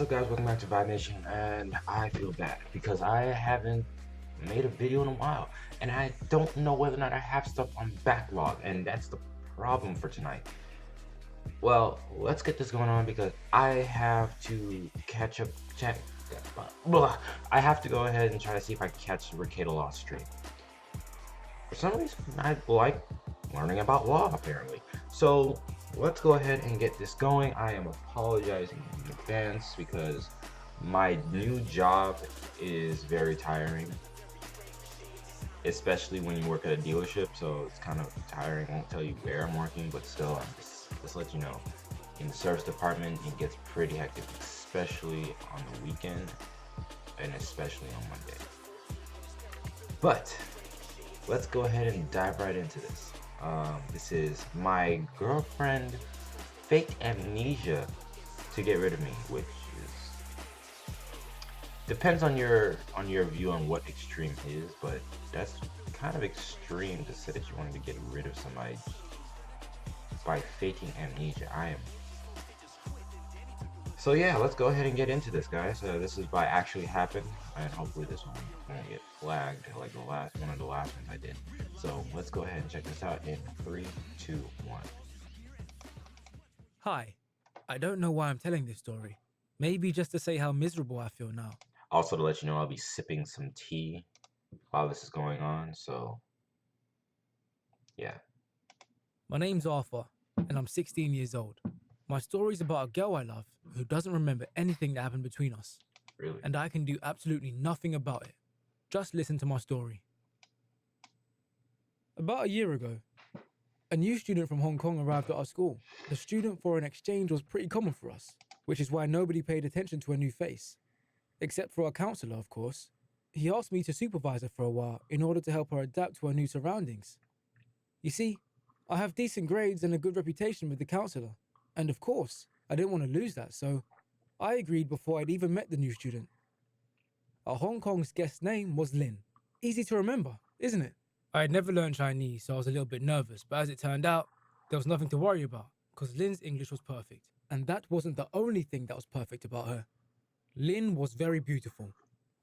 What's up guys, welcome back to Vibe Nation, and I feel bad because I haven't made a video in a while and I don't know whether or not I have stuff on backlog, and that's the problem for tonight. Well, let's get this going on because I have to catch up, I have to go ahead and try to see if I can catch the Ricada Law stream. For some reason, I like learning about law apparently. So let's go ahead and get this going. I am apologizing in advance because my new job is very tiring, especially when you work at a dealership. So it's kind of tiring. I won't tell you where I'm working, but still, I'm just let you know. In the service department, it gets pretty hectic, especially on the weekend and especially on Monday. But let's go ahead and dive right into this. This is my girlfriend faked amnesia to get rid of me, which is depends on your view on what extreme is, but that's kind of extreme to say that you wanted to get rid of somebody by faking amnesia. So yeah, let's go ahead and get into this, guys. This is by actually happened, and hopefully this one won't get flagged like one of the last ones I did. So let's go ahead and check this out in 3, 2, 1. Hi, I don't know why I'm telling this story. Maybe just to say how miserable I feel now. Also to let you know, I'll be sipping some tea while this is going on, so yeah. My name's Arthur, and I'm 16 years old. My story's about a girl I love who doesn't remember anything that happened between us. Really? And I can do absolutely nothing about it. Just listen to my story. About a year ago, a new student from Hong Kong arrived at our school. The student foreign exchange was pretty common for us, which is why nobody paid attention to a new face. Except for our counselor, of course. He asked me to supervise her for a while in order to help her adapt to her new surroundings. You see, I have decent grades and a good reputation with the counselor, and of course, I didn't want to lose that, so I agreed before I'd even met the new student. Our Hong Kong's guest's name was Lin. Easy to remember, isn't it? I had never learned Chinese, so I was a little bit nervous, but as it turned out, there was nothing to worry about, because Lin's English was perfect. And that wasn't the only thing that was perfect about her. Lin was very beautiful.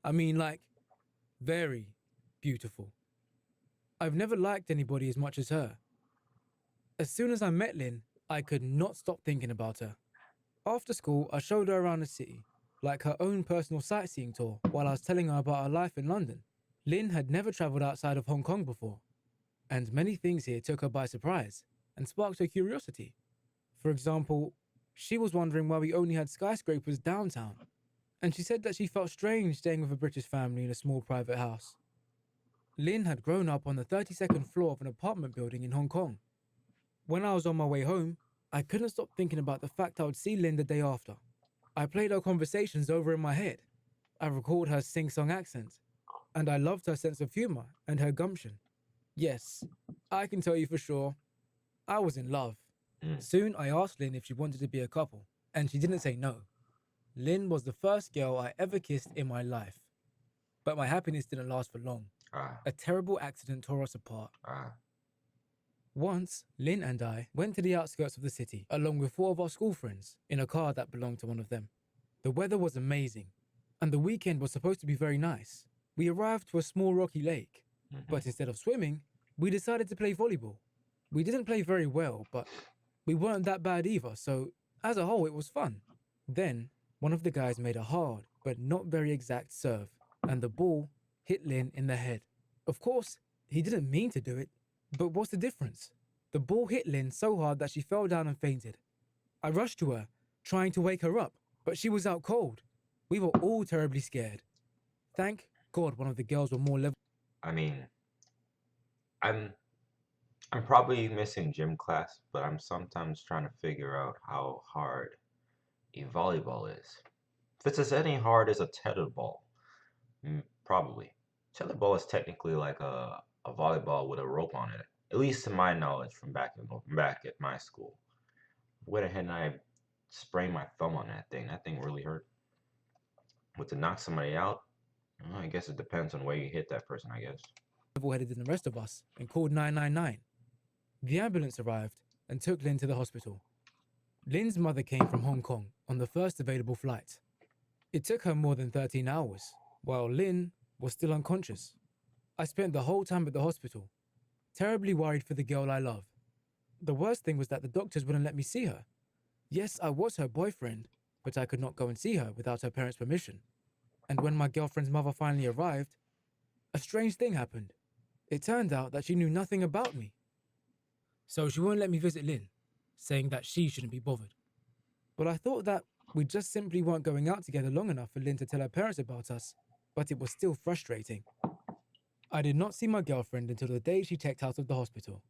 I mean, like, very beautiful. I've never liked anybody as much as her. As soon as I met Lin, I could not stop thinking about her. After school, I showed her around the city, like her own personal sightseeing tour, while I was telling her about her life in London. Lin had never travelled outside of Hong Kong before, and many things here took her by surprise and sparked her curiosity. For example, she was wondering why we only had skyscrapers downtown, and she said that she felt strange staying with a British family in a small private house. Lin had grown up on the 32nd floor of an apartment building in Hong Kong. When I was on my way home, I couldn't stop thinking about the fact I would see Lin the day after. I played our conversations over in my head. I recalled her sing-song accent, and I loved her sense of humor and her gumption. Yes, I can tell you for sure, I was in love. Soon I asked Lin if she wanted to be a couple, and she didn't say no. Lin was the first girl I ever kissed in my life. But my happiness didn't last for long. A terrible accident tore us apart. Once, Lin and I went to the outskirts of the city, along with 4 of our school friends, in a car that belonged to one of them. The weather was amazing, and the weekend was supposed to be very nice. We arrived to a small rocky lake, but instead of swimming, we decided to play volleyball. We didn't play very well, but we weren't that bad either, so as a whole it was fun. Then, one of the guys made a hard, but not very exact serve, and the ball hit Lin in the head. Of course, he didn't mean to do it, but what's the difference? The ball hit Lin so hard that she fell down and fainted. I rushed to her, trying to wake her up, but she was out cold. We were all terribly scared. Thank God one of the girls were more level. I mean, I'm probably missing gym class, but I'm sometimes trying to figure out how hard a volleyball is. If it's as any hard as a tetherball, probably. Tetherball is technically like a volleyball with a rope on it. At least to my knowledge from back at my school. Went ahead and I sprained my thumb on that thing. That thing really hurt. But to knock somebody out, well, I guess it depends on where you hit that person, I guess. Level-headed than the rest of us and called 999. The ambulance arrived and took Lin to the hospital. Lin's mother came from Hong Kong on the first available flight. It took her more than 13 hours, while Lynn was still unconscious. I spent the whole time at the hospital, terribly worried for the girl I love. The worst thing was that the doctors wouldn't let me see her. Yes, I was her boyfriend, but I could not go and see her without her parents' permission. And when my girlfriend's mother finally arrived, a strange thing happened. It turned out that she knew nothing about me. So she won't let me visit Lynn, saying that she shouldn't be bothered. Well, I thought that we just simply weren't going out together long enough for Lynn to tell her parents about us, but it was still frustrating. I did not see my girlfriend until the day she checked out of the hospital.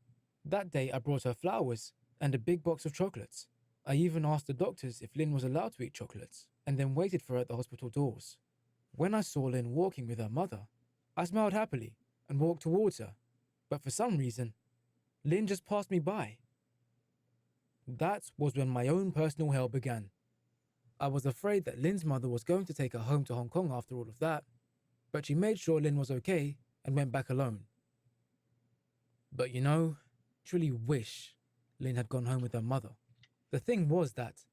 That day, I brought her flowers and a big box of chocolates. I even asked the doctors if Lynn was allowed to eat chocolates, and then waited for her at the hospital doors. When I saw Lynn walking with her mother, I smiled happily and walked towards her, but for some reason, Lynn just passed me by. That was when my own personal hell began. I was afraid that Lynn's mother was going to take her home to Hong Kong after all of that, but she made sure Lynn was okay and went back alone. But you know, I truly wish Lynn had gone home with her mother. The thing was that,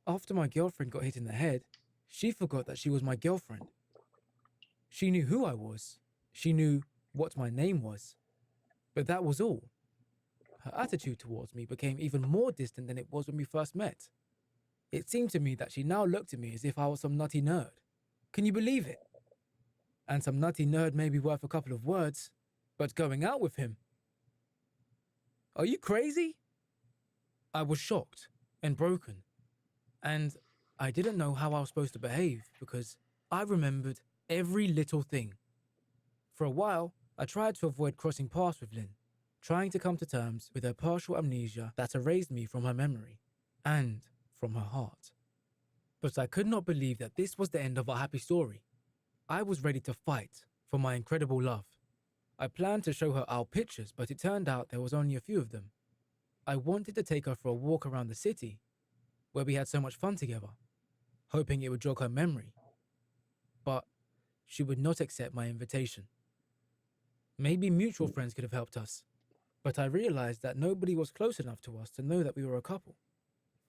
after my girlfriend got hit in the head, she forgot that she was my girlfriend. She knew who I was. She knew what my name was. But that was all. Her attitude towards me became even more distant than it was when we first met. It seemed to me that she now looked at me as if I was some nutty nerd. Can you believe it? And some nutty nerd may be worth a couple of words, but going out with him? Are you crazy? I was shocked and broken, and I didn't know how I was supposed to behave because I remembered every little thing. For a while, I tried to avoid crossing paths with Lynn, trying to come to terms with her partial amnesia that erased me from her memory and from her heart. But I could not believe that this was the end of our happy story. I was ready to fight for my incredible love. I planned to show her our pictures, but it turned out there was only a few of them. I wanted to take her for a walk around the city, where we had so much fun together, hoping it would jog her memory. But she would not accept my invitation. Maybe mutual friends could have helped us, but I realized that nobody was close enough to us to know that we were a couple.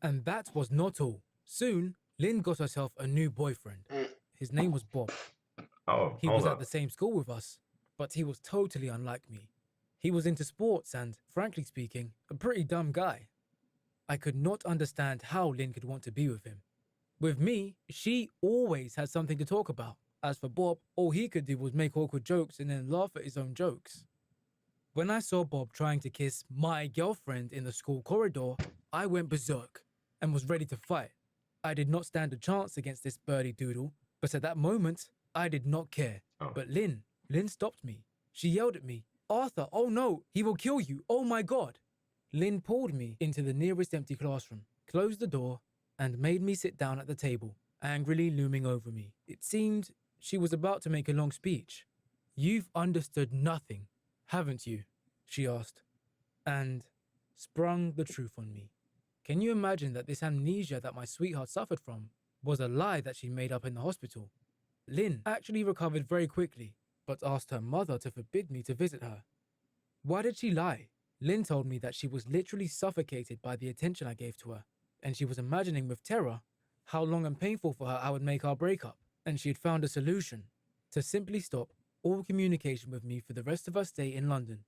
And that was not all. Soon, Lynn got herself a new boyfriend. His name was Bob. Oh, He hold was at up. the same school with us, but he was totally unlike me. He was into sports and, frankly speaking, a pretty dumb guy. I could not understand how Lynn could want to be with him. With me, she always had something to talk about. As for Bob, all he could do was make awkward jokes and then laugh at his own jokes. When I saw Bob trying to kiss my girlfriend in the school corridor, I went berserk and was ready to fight. I did not stand a chance against this birdie doodle, but at that moment, I did not care. Oh. But Lynn stopped me. She yelled at me, "Arthur, oh no, he will kill you, oh my God." Lynn pulled me into the nearest empty classroom, closed the door, and made me sit down at the table, angrily looming over me. It seemed she was about to make a long speech. "You've understood nothing, haven't you?" she asked, and sprung the truth on me. Can you imagine that this amnesia that my sweetheart suffered from was a lie that she made up in the hospital? Lynn actually recovered very quickly, but asked her mother to forbid me to visit her. Why did she lie? Lynn told me that she was literally suffocated by the attention I gave to her, and she was imagining with terror how long and painful for her I would make our breakup, and she had found a solution: to simply stop all communication with me for the rest of her stay in London.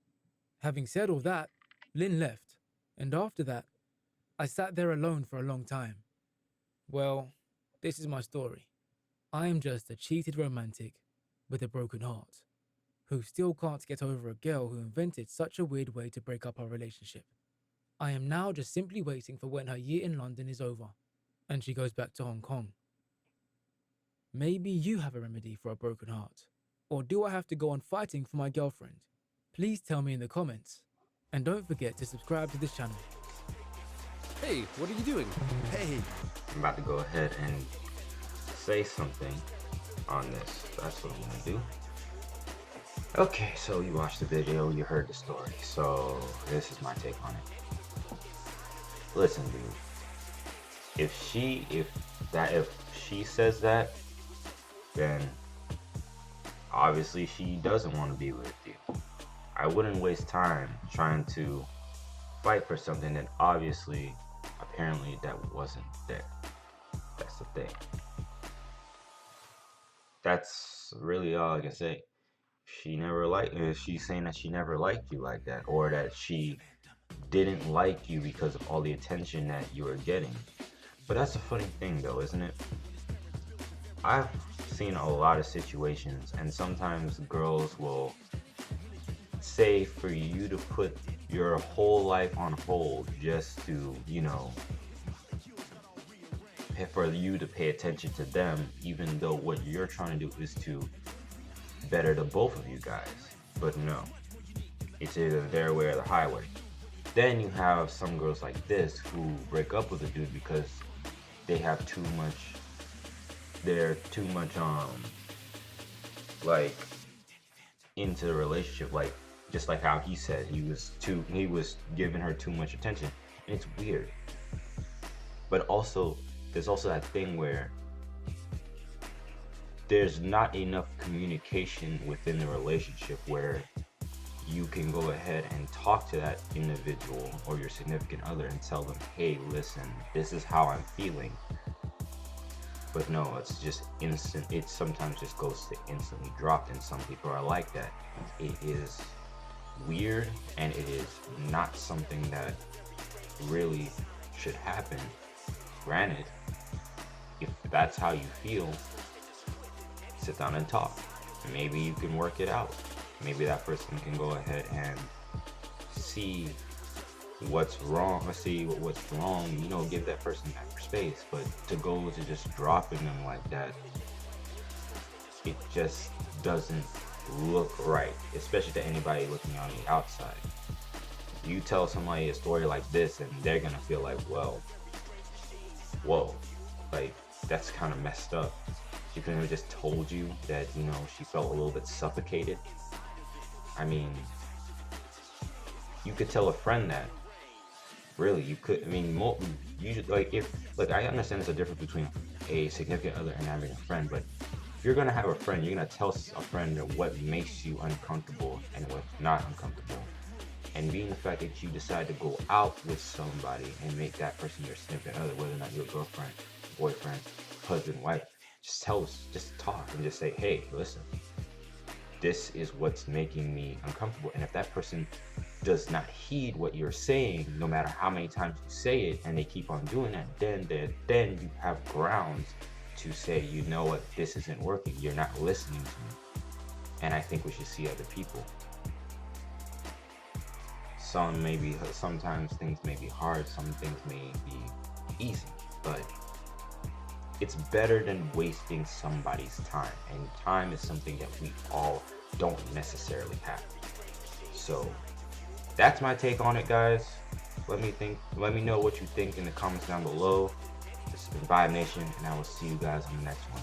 Having said all that, Lynn left, and after that, I sat there alone for a long time. Well, this is my story. I am just a cheated romantic with a broken heart, who still can't get over a girl who invented such a weird way to break up our relationship. I am now just simply waiting for when her year in London is over, and she goes back to Hong Kong. Maybe you have a remedy for a broken heart, or do I have to go on fighting for my girlfriend? Please tell me in the comments, and don't forget to subscribe to this channel. Hey, what are you doing? Hey, I'm about to go ahead and say something on this. That's what I'm gonna do. Okay, so you watched the video, you heard the story, so this is my take on it. Listen, dude, if she says that, then obviously she doesn't want to be with you. I wouldn't waste time trying to fight for something that apparently that wasn't there. That's the thing. that's really all I can say. She never liked. She's saying that she never liked you like that, or that she didn't like you because of all the attention that you were getting. But that's a funny thing, though, isn't it? I've seen a lot of situations, and sometimes girls will say for you to put your whole life on hold just to, for you to pay attention to them, even though what you're trying to do is to better the both of you guys. But no, it's either their way or the highway. Then you have some girls like this who break up with a dude because they have too much, they're too much, like, into the relationship, like, just like how he said he was giving her too much attention. And it's weird. But also, there's also that thing where there's not enough communication within the relationship where you can go ahead and talk to that individual or your significant other and tell them, hey, listen, this is how I'm feeling. But no, it's just instant. It sometimes just goes to instantly dropped, and some people are like that. It is weird, and it is not something that really should happen. Granted, if that's how you feel, sit down and talk. Maybe you can work it out. Maybe that person can go ahead and see what's wrong, give that person that space. But to go to just dropping them like that, it just doesn't look right, especially to anybody looking on the outside. You tell somebody a story like this and they're gonna feel like, well, whoa, like, that's kind of messed up. She couldn't have just told you that, she felt a little bit suffocated. I mean, you could tell a friend that. Really, you could. I mean, I understand there's a difference between a significant other and having a friend, but if you're gonna have a friend, you're gonna tell a friend what makes you uncomfortable and what's not uncomfortable. And being the fact that you decide to go out with somebody and make that person your significant other, whether or not your girlfriend, boyfriend, husband, wife, just talk and just say, hey, listen, this is what's making me uncomfortable. And if that person does not heed what you're saying, no matter how many times you say it, and they keep on doing that, then you have grounds to say, you know what, this isn't working. You're not listening to me. And I think we should see other people. Sometimes things may be hard, some things may be easy, but it's better than wasting somebody's time. And time is something that we all don't necessarily have. So that's my take on it, guys. Let me know what you think in the comments down below. This has been Vibe Nation, and I will see you guys on the next one.